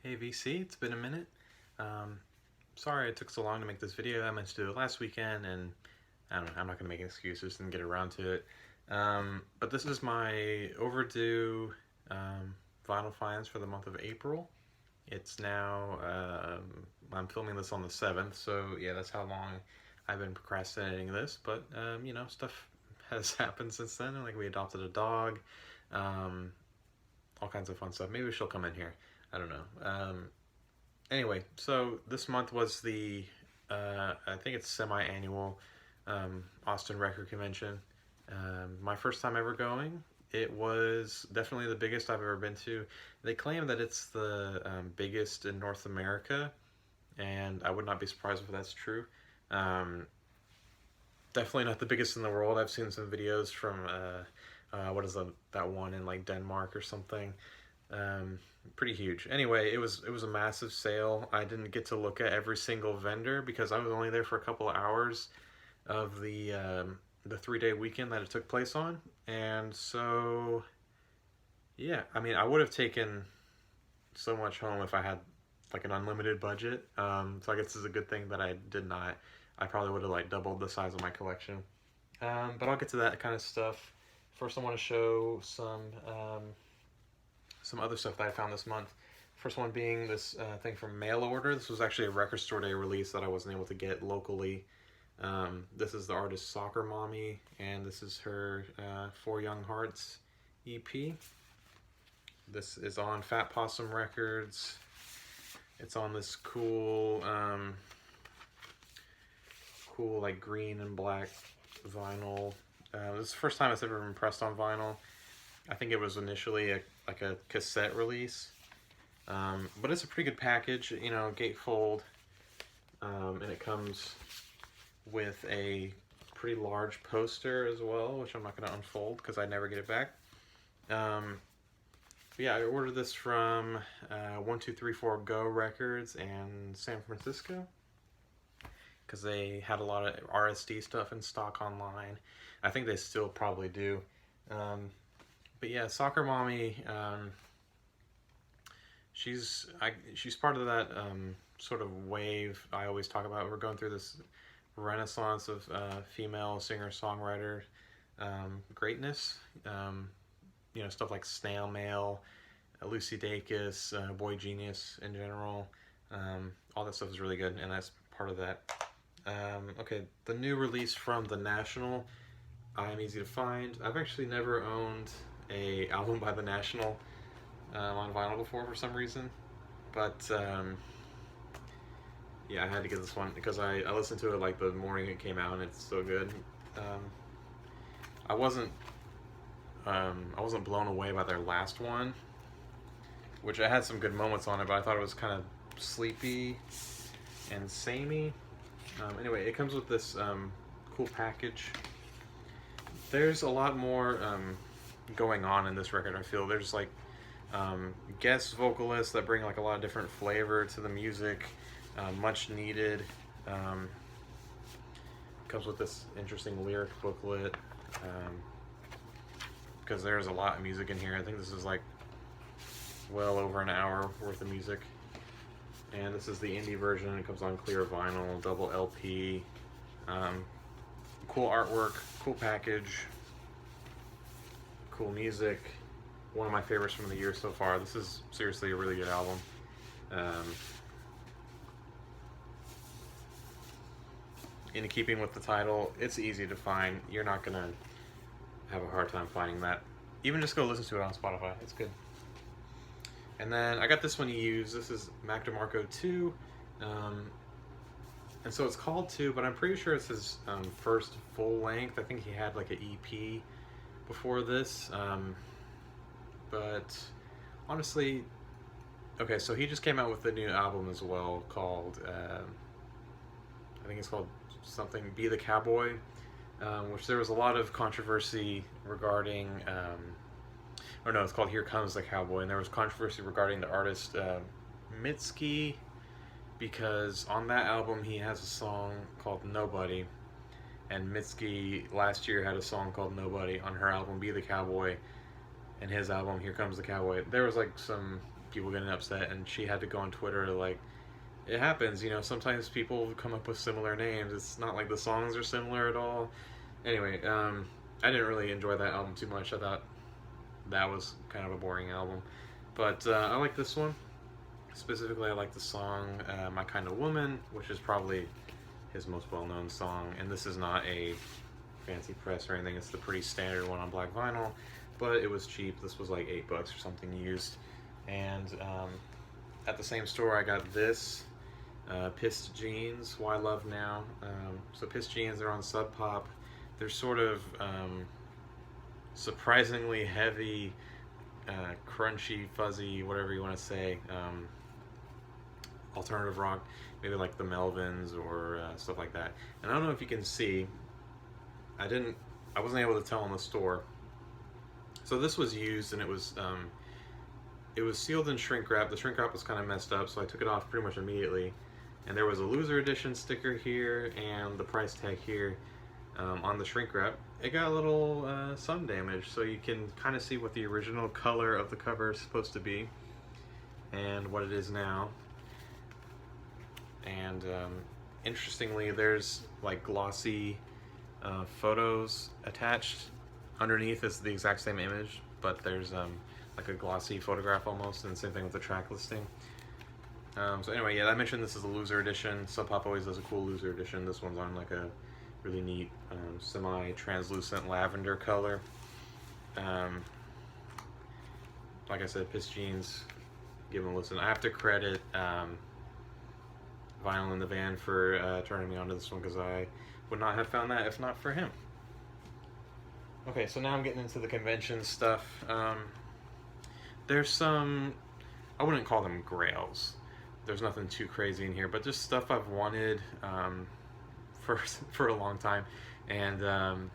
Hey VC, it's been a minute. Um, Sorry it took so long to make this video. I meant to do it last weekend and I don't know, I'm not going to make excuses and get around to it. But this is my overdue um, vinyl finds for the month of April. It's now, I'm filming this on the 7th, so yeah, that's how long I've been procrastinating this. But, stuff has happened since then. Like we adopted a dog, um, all kinds of fun stuff. Maybe she'll come in here. I don't know. Anyway, so this month was the I think it's semi-annual Austin Record Convention. My first time ever going. It was definitely the biggest I've ever been to. They claim that it's the biggest in North America, and I would not be surprised if that's true. Um, Definitely not the biggest in the world. I've seen some videos from what is that one in like Denmark or something. Pretty huge. Anyway, it was a massive sale. I didn't get to look at every single vendor because I was only there for a couple of hours of the 3-day weekend that it took place on, and so yeah, I mean, I would have taken so much home if I had like an unlimited budget. So I guess it's a good thing that I did not. I probably would have like doubled the size of my collection. But I'll get to that kind of stuff. First, I want to show some other stuff that I found this month. First one being this thing from Mail Order. This was actually a Record Store Day release that I wasn't able to get locally. This is the artist Soccer Mommy, and this is her For Young Hearts EP. This is on Fat Possum Records. It's on this cool, cool like green and black vinyl. This is the first time it's ever been pressed on vinyl. I think it was initially like a cassette release, but it's a pretty good package. You know, gatefold, and it comes with a pretty large poster as well, which I'm not going to unfold because I never get it back. Yeah, I ordered this from 1234 Go Records and San Francisco because they had a lot of RSD stuff in stock online. I think they still probably do. But yeah, Soccer Mommy, she's part of that sort of wave I always talk about. We're going through this renaissance of female singer-songwriter greatness. Stuff like Snail Mail, Lucy Dacus, Boy Genius in general. All that stuff is really good, and that's part of that. Okay, the new release from The National, I Am Easy to Find. I've actually never owned a album by The National on vinyl before for some reason, but yeah, I had to get this one because I listened to it like the morning it came out, and it's so good. I wasn't blown away by their last one, which I had some good moments on it, but I thought it was kind of sleepy and samey. Anyway, it comes with this cool package. There's a lot more going on in this record, I feel. There's like guest vocalists that bring like a lot of different flavor to the music, much needed. Comes with this interesting lyric booklet, because there's a lot of music in here. I think this is like well over an hour worth of music. And this is the indie version. It comes on clear vinyl, double LP. Cool artwork, cool package, cool music. One of my favorites from the year so far. This is seriously a really good album. In keeping with the title, it's easy to find. You're not gonna have a hard time finding that. Even just go listen to it on Spotify. It's good. And then I got this one to use. This is Mac DeMarco 2. And so it's called 2, but I'm pretty sure it's his first full length. I think he had like an EP before this. But honestly, okay, so he just came out with a new album as well called, I think it's called something Be the Cowboy, which there was a lot of controversy regarding, or no, it's called Here Comes the Cowboy, and there was controversy regarding the artist Mitski, because on that album he has a song called Nobody, and Mitski last year had a song called Nobody on her album Be the Cowboy, and his album Here Comes the Cowboy. There was like some people getting upset, and she had to go on Twitter like, it happens, you know, sometimes people come up with similar names. It's not like the songs are similar at all. Anyway, I didn't really enjoy that album too much. I thought that was kind of a boring album. But I like this one. Specifically, I like the song My Kind of Woman, which is probably his most well-known song. And this is not a fancy press or anything. It's the pretty standard one on black vinyl. But it was cheap. This was like $8 or something used. And at the same store, I got this. Pissed Jeans, Why Love Now. So Pissed Jeans are on Sub Pop. They're sort of surprisingly heavy, crunchy, fuzzy, whatever you want to say, alternative rock, maybe like the Melvins or stuff like that. And I don't know if you can see, I wasn't able to tell in the store. So this was used, and it was sealed in shrink wrap. The shrink wrap was kind of messed up, so I took it off pretty much immediately. And there was a loser edition sticker here and the price tag here on the shrink wrap. It got a little sun damage, so you can kind of see what the original color of the cover is supposed to be and what it is now. And interestingly, there's like glossy photos attached. Underneath is the exact same image, but there's like a glossy photograph almost, and the same thing with the track listing. So anyway, yeah, I mentioned this is a loser edition. Sub Pop always does a cool loser edition. This one's on like a really neat semi-translucent lavender color. Like I said, Pissed Jeans, give them a listen. I have to credit Vinyl in the Van for turning me on to this one, because I would not have found that if not for him. Okay, so now I'm getting into the convention stuff. There's some, I wouldn't call them grails. There's nothing too crazy in here, but just stuff I've wanted for a long time, and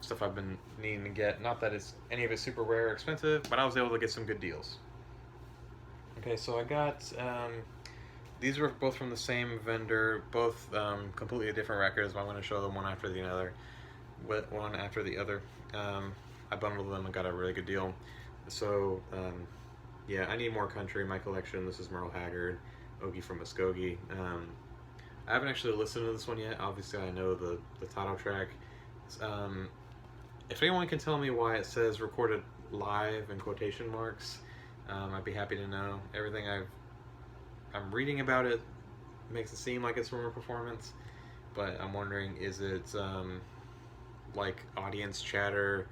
stuff I've been needing to get. Not that it's any of it super rare or expensive, but I was able to get some good deals. Okay, so I got these were both from the same vendor, both completely different records, but I'm going to show them one after the other. I bundled them and got a really good deal. So yeah, I Need More Country in my collection. This is Merle Haggard, Ogie from Muskogee. I haven't actually listened to this one yet. Obviously, I know the title track. If anyone can tell me why it says recorded live in quotation marks, I'd be happy to know. Everything I'm reading about it makes it seem like it's from a performance, but I'm wondering, is it like audience chatter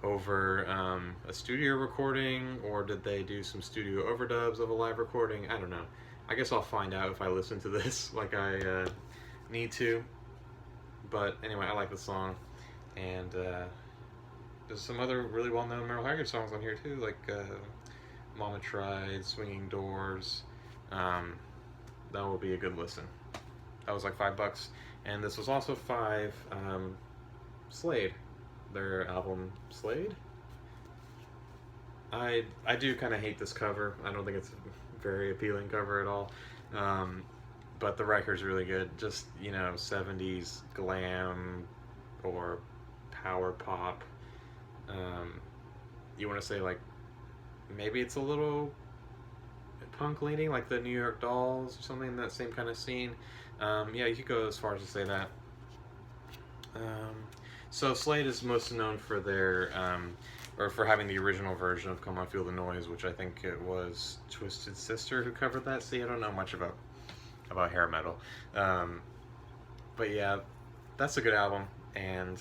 over a studio recording, or did they do some studio overdubs of a live recording? I don't know. I guess I'll find out if I listen to this like I need to. But anyway, I like the song, and there's some other really well-known Merle Haggard songs on here too, like Mama Tried, Swinging Doors. That will be a good listen. That was like $5, and this was also $5. Slade, their album Slade. I do kind of hate this cover. I don't think it's a very appealing cover at all. But the record's really good. Just, you know, 70s glam or power pop. You want to say, like, maybe it's a little punk leaning, like the New York Dolls or something in that same kind of scene. Yeah, you could go as far as to say that. So Slade is most known for their, or for having the original version of Come On Feel the Noise, which I think it was Twisted Sister who covered that. See, I don't know much about hair metal. But yeah, that's a good album, and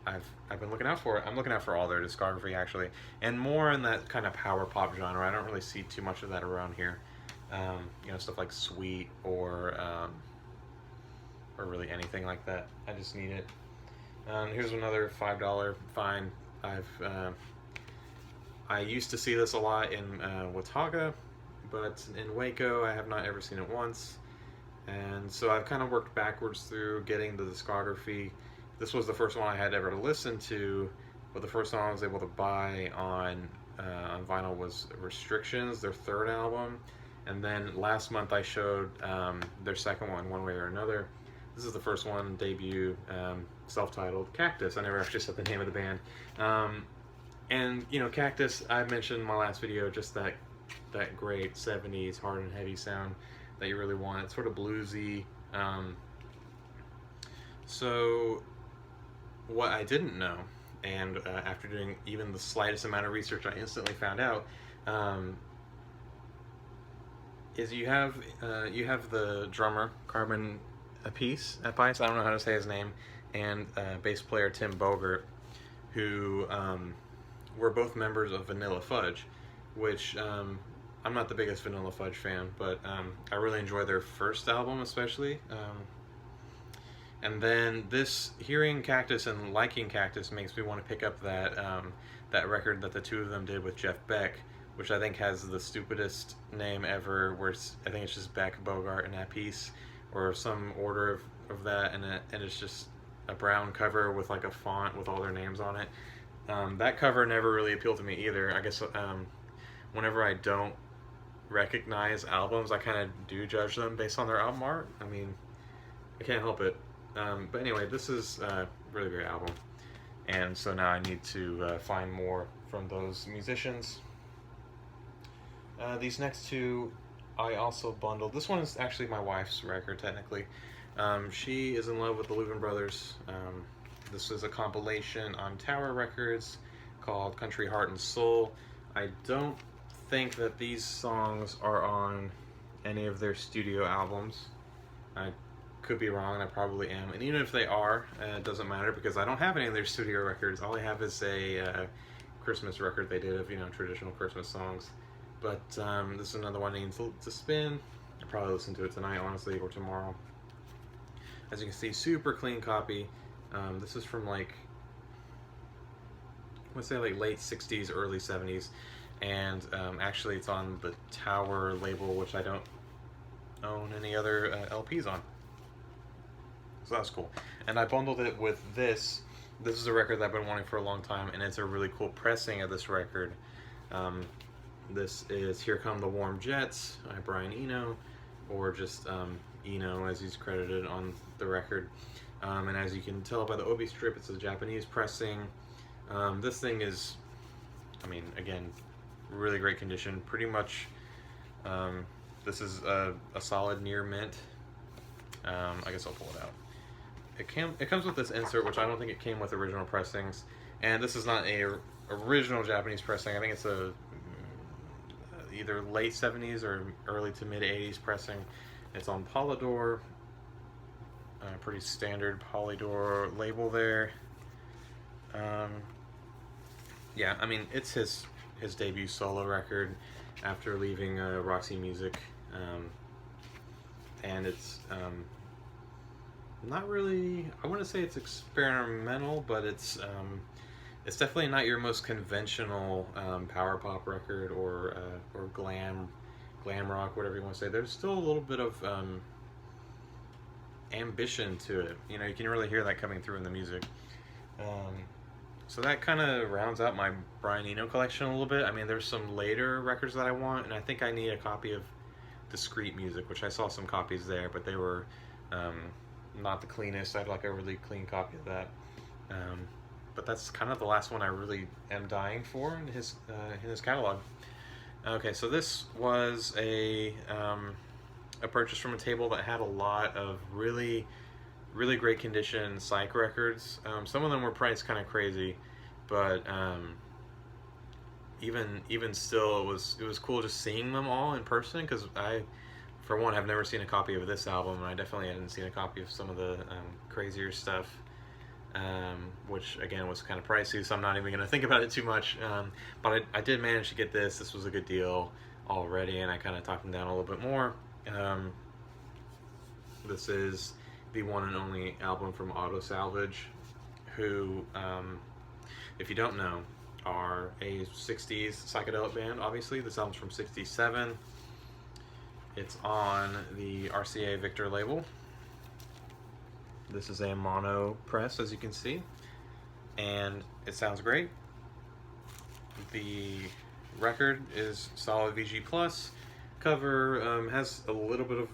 I've been looking out for it. I'm looking out for all their discography, actually, and more in that kind of power pop genre. I don't really see too much of that around here. You know, stuff like Sweet or really anything like that. I just need it. Here's another $5 find. I used to see this a lot in Watauga, but in Waco I have not ever seen it once. And so I've kind of worked backwards through getting the discography. This was the first one I had ever listened to, but the first one I was able to buy on vinyl was Restrictions, their third album. And then last month I showed their second one, One Way or Another. This is the first one, debut, self-titled, Cactus. I never actually said the name of the band. And, you know, Cactus, I mentioned in my last video just that that great 70s hard and heavy sound that you really want. It's sort of bluesy. So what I didn't know, and after doing even the slightest amount of research, I instantly found out, is you have the drummer Carmen Appice. I don't know how to say his name, and bass player Tim Bogert, who were both members of Vanilla Fudge, which I'm not the biggest Vanilla Fudge fan, but I really enjoy their first album especially. And then hearing Cactus and liking Cactus makes me want to pick up that record that the two of them did with Jeff Beck, which I think has the stupidest name ever, where I think it's just Beck, Bogart, and Appice, or some order of that, and it's just a brown cover with like a font with all their names on it. That cover never really appealed to me either. I guess whenever I don't recognize albums, I kind of do judge them based on their album art. I mean, I can't help it. But anyway, this is a really great album, and so now I need to find more from those musicians. These next two I also bundled. This one is actually my wife's record, technically. She is in love with the Louvin Brothers. This is a compilation on Tower Records called Country Heart and Soul. I don't think that these songs are on any of their studio albums. I could be wrong, and I probably am. And even if they are, it doesn't matter, because I don't have any of their studio records. All I have is a Christmas record they did of, traditional Christmas songs. But this is another one I need to spin. I'll probably listen to it tonight, honestly, or tomorrow. As you can see, super clean copy. This is from like, let's say like late 60s, early 70s. And actually it's on the Tower label, which I don't own any other LPs on. So that's cool. And I bundled it with this. This is a record that I've been wanting for a long time, and it's a really cool pressing of this record. This is Here Come the Warm Jets by Brian Eno, or just Eno as he's credited on the record. And as you can tell by the obi strip, it's a Japanese pressing. This thing is, again, really great condition. Pretty much, this is a solid near mint. I guess I'll pull it out. It comes with this insert, which I don't think it came with original pressings. And this is not a original Japanese pressing. I think it's a either late 70s or early to mid 80s pressing. It's on Polydor. Pretty standard Polydor label there. Yeah, it's his debut solo record after leaving Roxy Music, and it's not really, I wouldn't say it's experimental, but it's definitely not your most conventional power pop record or glam rock, whatever you want to say. There's still a little bit of ambition to it. You can really hear that coming through in the music. So that kind of rounds out my Brian Eno collection a little bit. There's some later records that I want, and I think I need a copy of Discreet Music, which I saw some copies there, but they were not the cleanest. I'd like a really clean copy of that. But that's kind of the last one I really am dying for in his catalog. Okay, so this was a purchase from a table that had a lot of really great condition psych records. Some of them were priced kind of crazy, but even still, it was cool just seeing them all in person, because I, for one, have never seen a copy of this album, and I definitely hadn't seen a copy of some of the crazier stuff, which again was kind of pricey, so I'm not even going to think about it too much. But I did manage to get this. This was a good deal already, and I kind of talked them down a little bit more. This is the one and only album from Auto Salvage, who, if you don't know, are a 60s psychedelic band, obviously. This album's from 67. It's on the RCA Victor label. This is a mono press, as you can see, and it sounds great. The record is solid VG+. Cover has a little bit of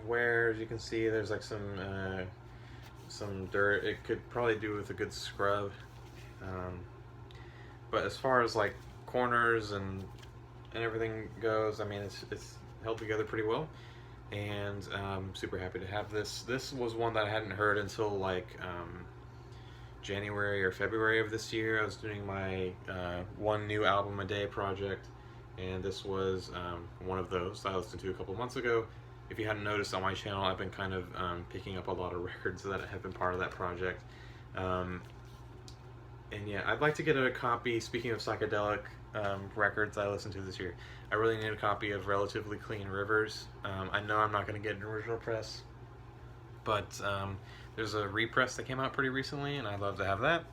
wear, as you can see. There's like some dirt. It could probably do with a good scrub. But as far as like corners and and everything goes, I mean, it's held together pretty well, and super happy to have this. This was one that I hadn't heard until like January or February of this year. I was doing my one new album a day project, and this was one of those I listened to a couple months ago. If you hadn't noticed on my channel, I've been kind of picking up a lot of records that have been part of that project. And yeah, I'd like to get a copy, speaking of psychedelic records I listened to this year, I really need a copy of Relatively Clean Rivers. I know I'm not going to get an original press, but there's a repress that came out pretty recently, and I'd love to have that.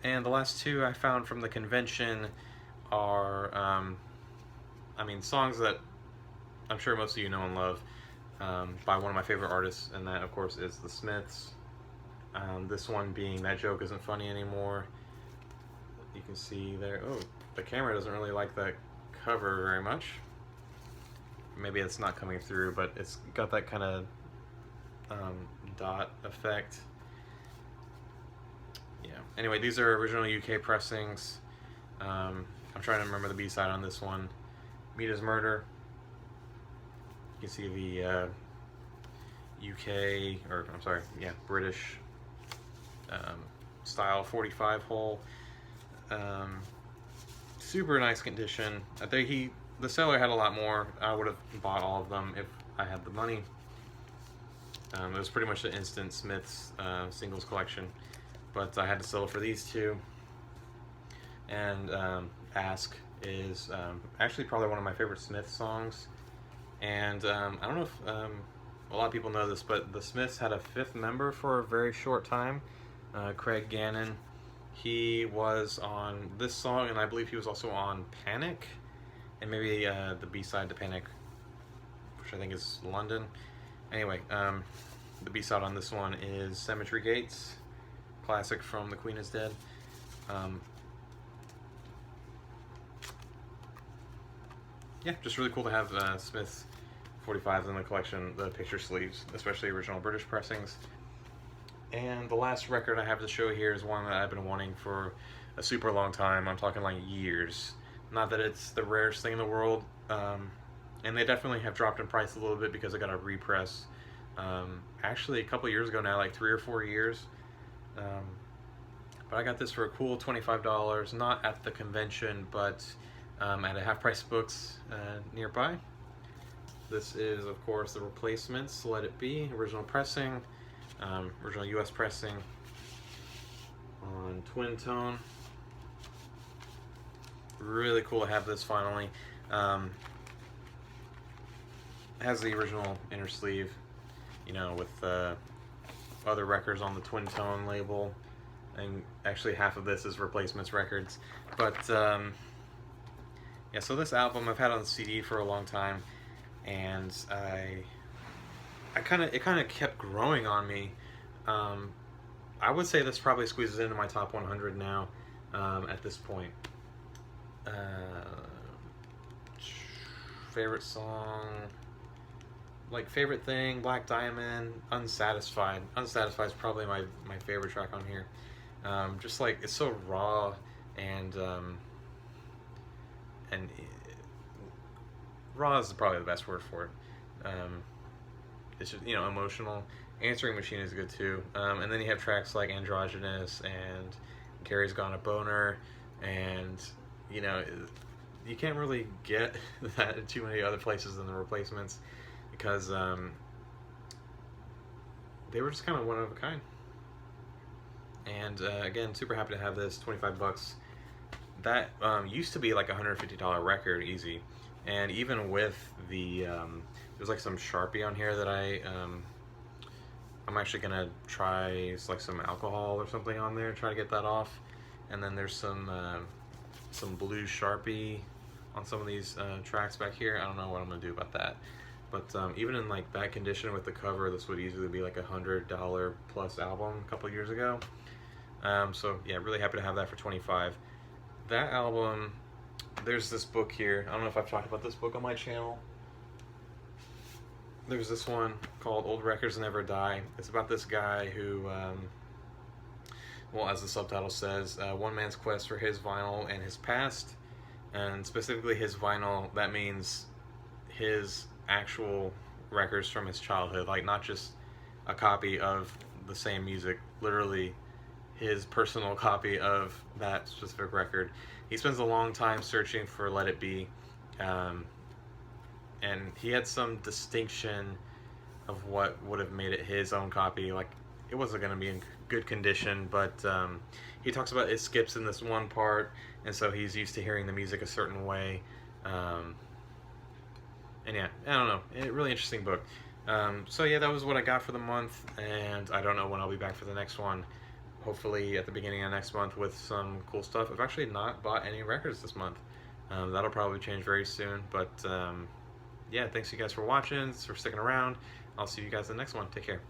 And the last two I found from the convention are, I mean, songs that I'm sure most of you know and love, by one of my favorite artists, and that, of course, is The Smiths. This one being That Joke Isn't Funny Anymore. You can see there, oh, the camera doesn't really like that cover very much. Maybe it's not coming through, but it's got that kind of dot effect. Yeah, anyway, these are original UK pressings. I'm trying to remember the B-side on this one. Meat is Murder. You can see the UK, or I'm sorry, yeah, British style 45 hole. Super nice condition. I think the seller had a lot more. I would have bought all of them if I had the money. It was pretty much the instant Smiths singles collection, but I had to settle for these two. And Ask is actually probably one of my favorite Smiths songs. And I don't know if a lot of people know this, but the Smiths had a fifth member for a very short time, Craig Gannon. He was on this song, and I believe he was also on Panic, and maybe the B-side to Panic, which I think is London. Anyway, the B-side on this one is Cemetery Gates, classic from The Queen is Dead. Yeah, just really cool to have Smith's 45s in the collection, the picture sleeves, especially original British pressings. And the last record I have to show here is one that I've been wanting for a super long time. I'm talking like years. Not that it's the rarest thing in the world, and they definitely have dropped in price a little bit because I got a repress actually a couple years ago now, like 3 or 4 years. But I got this for a cool $25, not at the convention, but at a Half Price Books nearby. This is, of course, The Replacements, Let It Be, original pressing, original US pressing on twin tone. Really cool to have this finally. Has the original inner sleeve, you know, with other records on the twin tone label, and actually half of this is Replacements records. But yeah, so this album I've had on the CD for a long time, and it kind of kept growing on me. I would say this probably squeezes into my top 100 now at this point. Favorite song, like favorite thing, Black Diamond, Unsatisfied. Unsatisfied is probably my favorite track on here. Just like, it's so raw, and raw is probably the best word for it. It's just, you know, emotional. Answering Machine is good too. And then you have tracks like Androgynous and Gary's Gone a Boner, and you know, you can't really get that in too many other places than the Replacements, because they were just kind of one of a kind. And again, super happy to have this. 25 bucks. That used to be like a $150 record easy, and even with the there's like some Sharpie on here that I'm actually gonna try like some alcohol or something on there, try to get that off. And then there's some blue Sharpie on some of these tracks back here. I don't know what I'm gonna do about that, but even in like that condition with the cover, this would easily be like $100 plus album a couple years ago. So yeah, really happy to have that for 25. That album, there's this book here. I don't know if I've talked about this book on my channel. There's this one called Old Records Never Die. It's about this guy who, well, as the subtitle says, one man's quest for his vinyl and his past. and specifically his vinyl. That means his actual records from his childhood, like not just a copy of the same music, literally his personal copy of that specific record. He spends a long time searching for Let It Be, and he had some distinction of what would have made it his own copy. Like, it wasn't going to be in good condition, but he talks about it skips in this one part, and so he's used to hearing the music a certain way. And yeah, I don't know. Really interesting book. So yeah, that was what I got for the month, and I don't know when I'll be back for the next one. Hopefully at the beginning of next month with some cool stuff. I've actually not bought any records this month. That'll probably change very soon, but yeah, thanks you guys for watching, for sticking around. I'll see you guys in the next one. Take care.